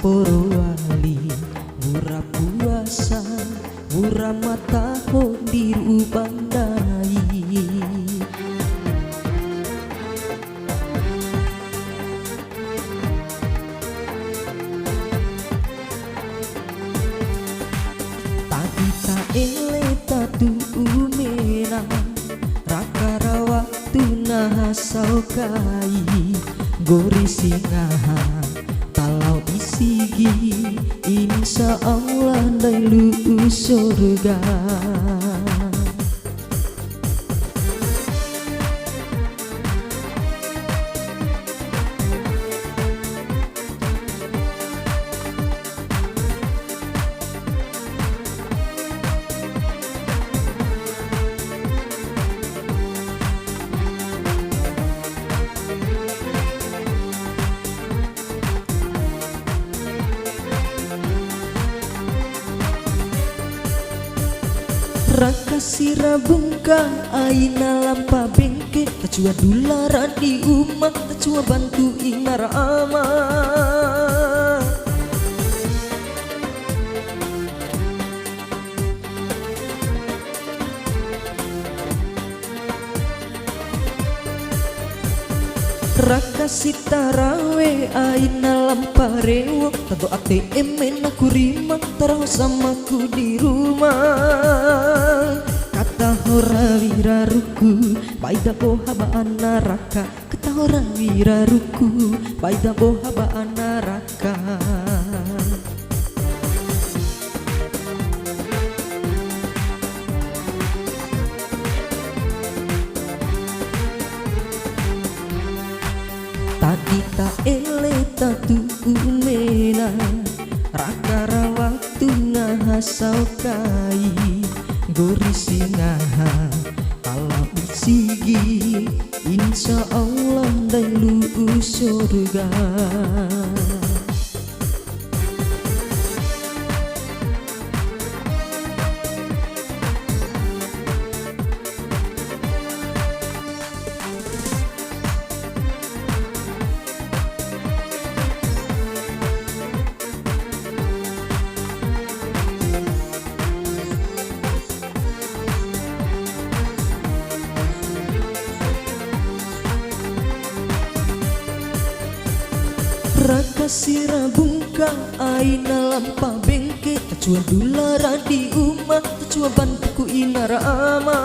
poro wali murah puasa murah mata hondiru bandai tadi ta ele tatu umena rakara waktu nahasau kai gori singaha talau isigi insya Allah dailu surga raka sirabungka aina lampa bengke tacua dulara di umat tacua bantu inar ama raka sitarawe aina lampa rewo tato ATM mena kurima taruh sama ku di rumah kata hora wiraruku baida bohaba anaraka kata hora wiraruku baida bohaba anaraka tadi ta ele tatu umena rakara waktu ngahasau kai gori singaha kalau isigi insya Allah dailu surga raka sirabungka aina lampa bengke tacua dulara di umat tacua bantuku inar ama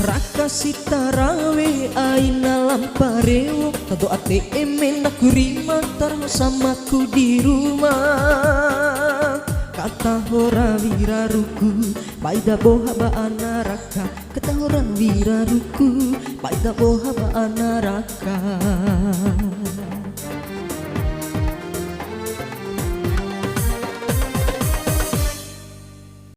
raka sitarawe aina lampa rewo tato ATM mena kurima taruh sama ku di rumah kata hora wiraruku baida bohaba anaraka kata hora wiraruku baida bohaba anaraka